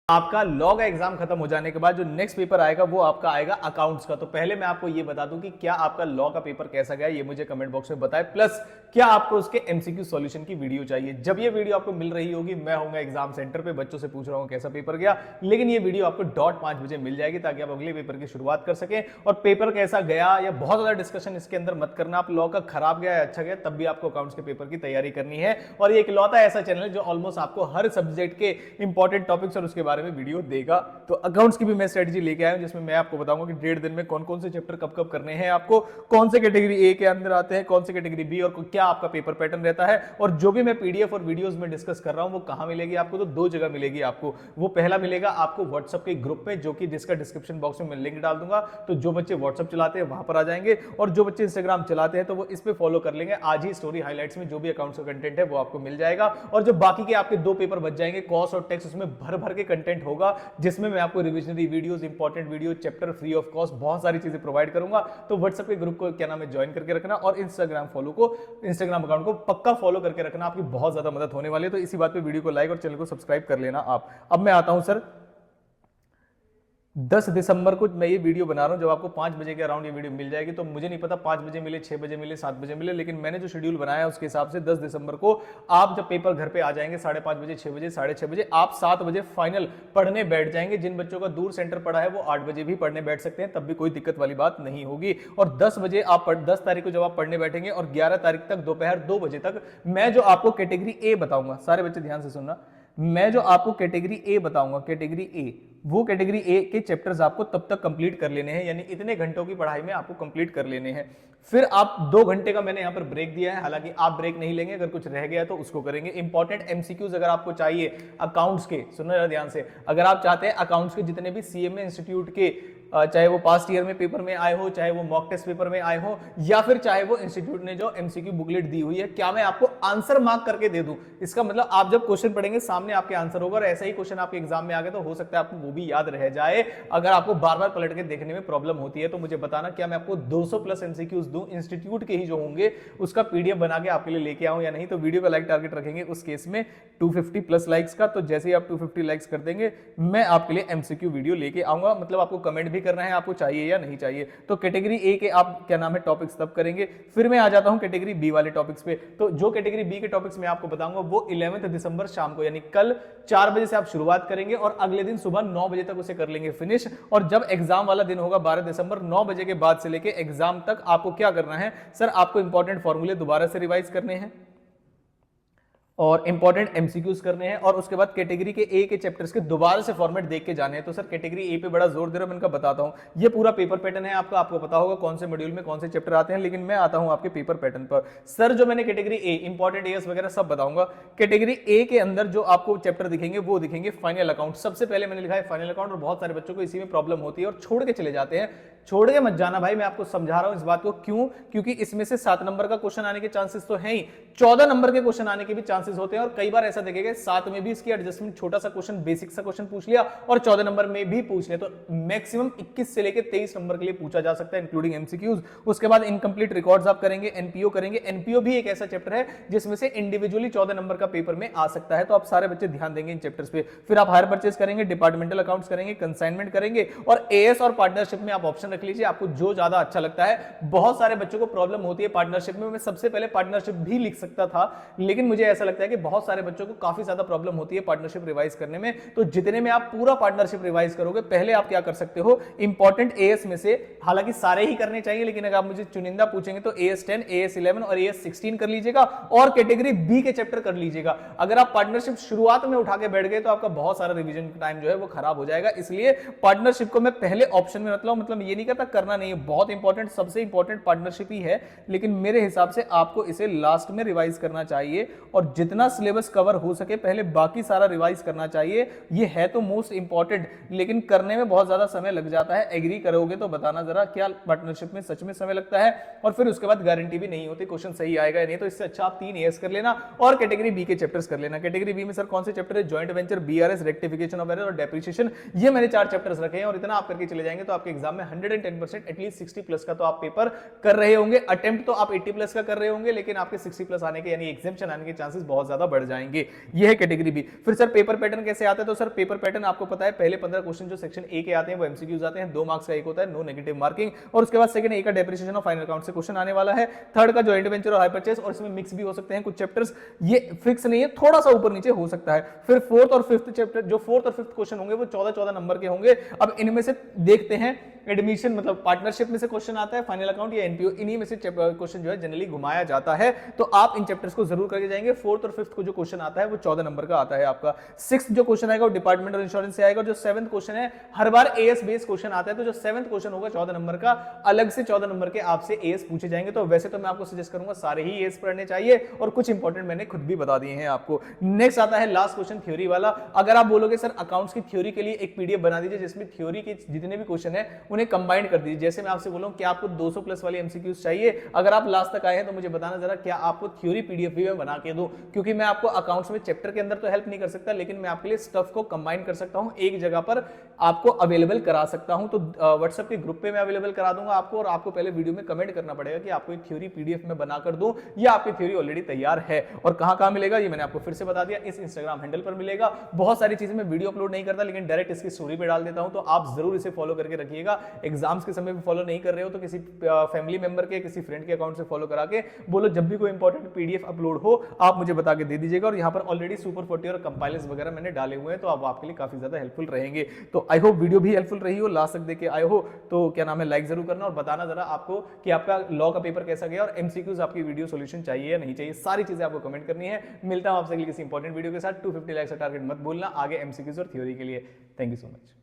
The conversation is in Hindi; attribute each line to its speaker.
Speaker 1: आपका लॉ का एग्जाम खत्म हो जाने के बाद जो नेक्स्ट पेपर आएगा वो आपका आएगा अकाउंट्स का। तो पहले मैं आपको ये बता दूं कि क्या आपका लॉ का पेपर कैसा गया, ये मुझे कमेंट बॉक्स में बताएं। प्लस क्या आपको उसके एमसीक्यू सॉल्यूशन की वीडियो चाहिए। जब ये वीडियो आपको मिल रही होगी मैं होऊंगा एग्जाम सेंटर पे, बच्चों से पूछ रहा हूं कैसा पेपर गया, लेकिन ये वीडियो आपको 5 बजे मिल जाएगी ताकि आप अगले पेपर की शुरुआत कर सकें। और पेपर कैसा गया या बहुत ज्यादा डिस्कशन इसके अंदर मत करना। आप लॉ का खराब गया या अच्छा गया तब भी आपको अकाउंट्स के पेपर की तैयारी करनी है। और ये इकलौता ऐसा चैनल है जो ऑलमोस्ट आपको हर सब्जेक्ट के इंपॉर्टेंट टॉपिक्स और उसके बारे में वीडियो देगा। तो अकाउंट्स की भी मैं स्ट्रेटजी लेके आया हूं जिसमें मैं आपको बताऊंगा कि 1.5 दिन में कौन कौन से चैप्टर कब कब करने हैं, आपको कौन से कैटेगरी ए के अंदर आते हैं, कौन से कैटेगरी बी, और क्या आपका पेपर पैटर्न रहता है। और जो भी मैं पीडीएफ और वीडियोस में डिस्कस कर रहा हूं वो कहां मिलेगी आपको, तो 2 जगह मिलेगी आपको। वो पहला मिलेगा आपको व्हाट्सएप के ग्रुप में, जो कि जिसका डिस्क्रिप्शन बॉक्स में मैं लिंक डाल दूंगा। तो जो बच्चे व्हाट्सएप चलाते हैं वहां पर आ जाएंगे, और जो बच्चे इंस्टाग्राम चलाते हैं तो वो इस पे फॉलो कर लेंगे। आज ही स्टोरी हाइलाइट्स में जो भी अकाउंट्स का कंटेंट है वो आपको मिल जाएगा। और जो बाकी के आपके 2 पेपर बच जाएंगे, कॉस्ट और टैक्स, उसमें भर भर के कंटेंट होगा जिसमें मैं आपको revisionary videos, important video, chapter free of cost बहुत सारी चीजें प्रोवाइड करूंगा। तो व्हाट्सएप के ग्रुप को क्या नाम है ज्वाइन करके रखना, और इंस्टाग्राम अकाउंट को पक्का फॉलो करके रखना। आपकी बहुत ज्यादा मदद होने वाली है। तो इसी बात पे वीडियो को लाइक और चैनल को सब्सक्राइब कर लेना आप। अब मैं आता हूं सर 10 दिसंबर को मैं ये वीडियो बना रहा हूं, जब आपको 5 बजे के अराउंड ये वीडियो मिल जाएगी। तो मुझे नहीं पता 5 बजे मिले, 6 बजे मिले, 7 बजे मिले, लेकिन मैंने जो शेड्यूल बनाया है उसके हिसाब से 10 दिसंबर को आप जब पेपर घर पे आ जाएंगे 5:30 बजे, 6 बजे, 6:30 बजे, आप 7 बजे फाइनल पढ़ने बैठ जाएंगे। जिन बच्चों का दूर सेंटर पड़ा है वो 8 बजे भी पढ़ने बैठ सकते हैं, तब भी कोई दिक्कत वाली बात नहीं होगी। और 10 बजे आप 10 तारीख को जब आप पढ़ने बैठेंगे और 11 तारीख तक दोपहर 2 बजे तक मैं जो आपको कैटेगरी ए बताऊंगा, सारे बच्चे ध्यान से सुनना, मैं जो आपको कैटेगरी ए बताऊंगा, कैटेगरी ए, वो कैटेगरी ए के चैप्टर्स आपको तब तक कंप्लीट कर लेने हैं, यानी इतने घंटों की पढ़ाई में आपको कंप्लीट कर लेने हैं। फिर आप 2 घंटे का मैंने यहां पर ब्रेक दिया है, हालांकि आप ब्रेक नहीं लेंगे, अगर कुछ रह गया तो उसको करेंगे। इंपॉर्टेंट एमसीक्यूज अगर आपको चाहिए अकाउंट्स के, सुनना जरा ध्यान से, अगर आप चाहते हैं अकाउंट्स के जितने भी सीएमए इंस्टीट्यूट के, चाहे वो पास्ट ईयर में पेपर में आए हो, चाहे वो मॉक टेस्ट पेपर में आए हो, या फिर चाहे वो इंस्टीट्यूट ने जो एमसीक्यू बुकलेट दी हुई है, क्या मैं आपको आंसर मार्क करके दे दूं? इसका मतलब आप जब क्वेश्चन पढ़ेंगे सामने आपके आंसर होगा, और ऐसा ही क्वेश्चन आपके एग्जाम में आ गया तो हो सकता है आपको वो भी याद रह जाए। अगर आपको बार बार पलट के देखने में प्रॉब्लम होती है तो मुझे बताना, क्या मैं आपको 200 प्लस एमसीक्यूज दूं इंस्टीट्यूट के ही जो होंगे, उसका पीडीएफ बना के आपके लिए लेके आऊं या नहीं। तो वीडियो का लाइक टारगेट रखेंगे उस केस में 250 प्लस लाइक्स का। तो जैसे ही आप 250 लाइक्स कर देंगे मैं आपके लिए एमसीक्यू वीडियो लेके आऊंगा। मतलब आपको कमेंट भी करना है आपको चाहिए या नहीं चाहिए। तो कैटेगरी ए के आप क्या नाम है टॉपिक्स तब करेंगे। फिर मैं आ जाता हूं कैटेगरी बी वाले टॉपिक्स पे। तो जो कैटेगरी बी के टॉपिक्स मैं आपको बताऊंगा वो 11 दिसंबर शाम को, यानी कल 4 बजे से आप शुरुआत करेंगे और अगले दिन सुबह 9 बजे तक उसे कर लेंगे फिनिश। और जब एग्जाम वाला दिन होगा 12 दिसंबर, 9 बजे के बाद से लेके एग्जाम तक आपको क्या करना है सर, आपको इंपॉर्टेंट फॉर्मूले दोबारा से रिवाइज करने हैं और इंपॉर्टेंट एमसीक्यूज करने हैं, और उसके बाद कैटेगरी के ए के चैप्टर्स के दोबारा से फॉर्मेट देख के जाने हैं। तो सर कैटेगरी ए पे बड़ा जोर दे रहा हूं, मैं इनका बताता हूं। ये पूरा पेपर पैटर्न है आपका, आपको पता होगा कौन से मॉड्यूल में कौन से चैप्टर आते हैं, लेकिन मैं आता हूं आपके पेपर पैटर्न पर। सर जो मैंने कैटेगरी ए इंपॉर्टेंट एएस वगैरह सब बताऊंगा। कैटेगरी ए के अंदर जो आपको चैप्टर दिखेंगे वो दिखेंगे फाइनल अकाउंट। सबसे पहले मैंने लिखा है फाइनल अकाउंट, और बहुत सारे बच्चों को इसी में प्रॉब्लम होती है और छोड़ के चले जाते हैं। छोड़ के मत जाना भाई, मैं आपको समझा रहा हूं इस बात को। क्यों? क्योंकि इसमें से 7 नंबर का क्वेश्चन आने के चांसेस तो है ही, 14 नंबर के क्वेश्चन आने के भी चांसेस होते हैं। और कई बार ऐसा देखेगा 7 में भी इसकी एडजस्टमेंट, छोटा सा क्वेश्चन, बेसिक सा क्वेश्चन पूछ लिया, और 14 नंबर में भी पूछ लिया। तो मैक्सिमम 21 से लेकर 23 नंबर के लिए पूछा जा सकता है, इंक्लूडिंग एमसीक्यूज। उसके बाद इनकम्प्लीट रिकॉर्ड्स आप करेंगे, एनपीओ करेंगे। एनपीओ भी एक ऐसा चैप्टर है जिसमें से इंडिविजुअली 14 नंबर का पेपर में आ सकता है। तो आप सारे बच्चे ध्यान देंगे इन चैप्टर्स पे। फिर आप हायर परचेज करेंगे, डिपार्टमेंटल अकाउंट्स करेंगे, कंसाइनमेंट करेंगे, और एएस और पार्टनरशिप में आप ऑप्शन रख लीजिए, आपको जो ज्यादा अच्छा लगता है। बहुत सारे बच्चों को प्रॉब्लम होती है पार्टनरशिप में। मैं सबसे पहले पार्टनरशिप भी लिख सकता था, लेकिन मुझे ऐसा लगता है कि बहुत सारे बच्चों को काफी ज्यादा प्रॉब्लम होती है पार्टनरशिप रिवाइज करने में। तो जितने में आप पूरा पार्टनरशिप रिवाइज करोगे, पहले आप क्या कर सकते हो, इंपॉर्टेंट एएस में से, हालांकि सारे ही करने चाहिए, लेकिन अगर आप मुझे चुनिंदा पूछेंगे तो एएस 10, एएस 11 और एएस 16 कर लीजिएगा, और कैटेगरी बी के चैप्टर कर लीजिएगा। अगर आप पार्टनरशिप शुरुआत में उठा के बैठ गए तो आपका बहुत सारा रिवीजन टाइम जो है वो खराब हो जाएगा। इसलिए पार्टनरशिप को मैं पहले ऑप्शन में मतलब ये नहीं कहता करना नहीं है, बहुत इंपॉर्टेंट, सबसे इंपॉर्टेंट पार्टनरशिप ही है, लेकिन मेरे हिसाब से आपको इसे लास्ट में रिवाइज करना चाहिए, और जितना सिलेबस कवर हो सके पहले बाकी सारा रिवाइज करना चाहिए। ये है तो मोस्ट इंपॉर्टेंट, लेकिन करने में बहुत ज्यादा समय लग जाता है। एग्री करोगे तो बताना जरा, क्या पार्टनरशिप में सच में समय लगता है? और फिर उसके बाद गारंटी भी नहीं होती क्वेश्चन सही आएगा या नहीं। तो इससे अच्छा आप 3 एएस कर लेना और कैटेगरी बी के चैप्टर्स कर लेना। कैटेगरी बी में सर कौन से चैप्टर है? Joint venture, BRS, rectification of error और डेप्रिसिएशन। ये मैंने 4 चैप्टर्स रखे हैं, और इतना आप करके चले जाएंगे तो आपके एग्जाम में 110% एटलीस्ट 60 प्लस का तो आप पेपर कर रहे होंगे। अटेम्प्ट तो आप 80 प्लस का कर रहे होंगे, लेकिन आपके 60 प्लस आने के यानी एग्जामिनेशन आने के चांसेस बहुत बहुत ज्यादा बढ़ जाएंगे। ये है कैटेगरी बी। फिर सर पेपर पैटर्न कैसे आता है, तो सर पेपर पैटर्न आपको पता है पहले 15 क्वेश्चन जो सेक्शन ए के आते हैं वो एमसीक्यूज आते हैं, 2 मार्क्स का एक होता है, नो नेगेटिव मार्किंग, और उसके बाद सेकंड ए का डेप्रिसिएशन ऑफ फाइनल अकाउंट से क्वेश्चन आने वाला है, थर्ड का जॉइंट वेंचर और हाई परचेस, और इसमें मिक्स भी हो सकते हैं कुछ चैप्टर्स, ये फिक्स नहीं है, थोड़ा सा ऊपर नीचे हो सकता है। फिर फोर्थ और फिफ्थ चैप्टर, जो फोर्थ और फिफ्थ क्वेश्चन होंगे वो 14-14 नंबर के होंगे। अब इनमें से देखते हैं एडमिशन मतलब पार्टनरशिप में से क्वेश्चन आता है, फाइनल अकाउंट या एनपीओ, इन्हीं में से क्वेश्चन जो है जनरली घुमाया जाता है, तो आप इन चैप्टर्स को जरूर करके जाएंगे। फोर्थ और फिफ्थ को जो क्वेश्चन आता है वो 14 नंबर का आता है आपका। सिक्स्थ जो क्वेश्चन आएगा वो डिपार्टमेंट और इंश्योरेंस से आएगा। जो सेवंथ क्वेश्चन है हर बार एएस बेस्ड क्वेश्चन आता है, तो जो सेवंथ क्वेश्चन होगा 14 नंबर का, अलग से 14 नंबर के आपसे एएस पूछे जाएंगे। तो वैसे तो मैं आपको सजेस्ट करूंगा सारे ही एएस पढ़ने चाहिए, और कुछ इंपॉर्टेंट मैंने खुद भी बता दिए हैं आपको। नेक्स्ट आता है लास्ट क्वेश्चन थ्योरी वाला। अगर आप बोलोगे सर अकाउंट्स की थ्योरी के लिए एक पीडीएफ बना दीजिए जिसमें थ्योरी के जितने भी क्वेश्चन है उन्हें कंबाइन कर दीजिए। जैसे मैं आपसे बोलूं कि आपको 200 प्लस वाली एमसीक्यूज चाहिए, अगर आप लास्ट तक आए हैं तो मुझे बताना जरा क्या आपको थ्योरी पीडीएफ भी मैं बना के दूं, क्योंकि मैं आपको अकाउंट्स में चैप्टर के अंदर तो हेल्प नहीं कर सकता, लेकिन मैं आपके लिए स्टफ को कंबाइन कर सकता हूं, एक जगह पर आपको अवेलेबल करा सकता हूं। तो व्हाट्सएप के ग्रुप पे मैं अवेलेबल करा दूंगा आपको, और आपको पहले वीडियो में कमेंट करना पड़ेगा कि आपको थ्योरी पीडीएफ में बनाकर दूं या आपकी थ्योरी ऑलरेडी तैयार है। और कहां मिलेगा ये मैंने आपको फिर से बता दिया, इस इंस्टाग्राम हैंडल पर मिलेगा। बहुत सारी चीजें मैं वीडियो अपलोड नहीं करता, लेकिन डायरेक्ट इसकी स्टोरी पे डाल देता हूं, तो आप जरूर इसे फॉलो करके रखिएगा। एग्जाम्स के समय भी फॉलो नहीं कर रहे हो तो किसी फैमिली मेंबर के, किसी फ्रेंड के अकाउंट से फॉलो करा के बोलो जब भी कोई इंपॉर्टेंट पीडीएफ अपलोड हो आप मुझे बता के दे दीजिएगा। और यहाँ पर ऑलरेडी सुपर 40 और कंपाइलर्स वगैरह मैंने डाले हुए हैं, तो अब आपके लिए काफी ज्यादा हेल्पफुल रहेंगे। तो आई होप वीडियो भी हेल्पफुल रही हो, लास्ट तक देख के आए हो तो क्या नाम है लाइक जरूर करना, और बताना जरा आपको कि आपका लॉ का पेपर कैसा गया, और एमसीक्यूज आपकी वीडियो सॉल्यूशन चाहिए या नहीं चाहिए, सारी चीजें आपको कमेंट करनी है। मिलता हूं आपसे किसी इंपॉर्टेंट वीडियो के साथ। 250 लाइक्स का टारगेट मत भूलना आगे एमसीक्यूज और थ्योरी के लिए। Thank you so much.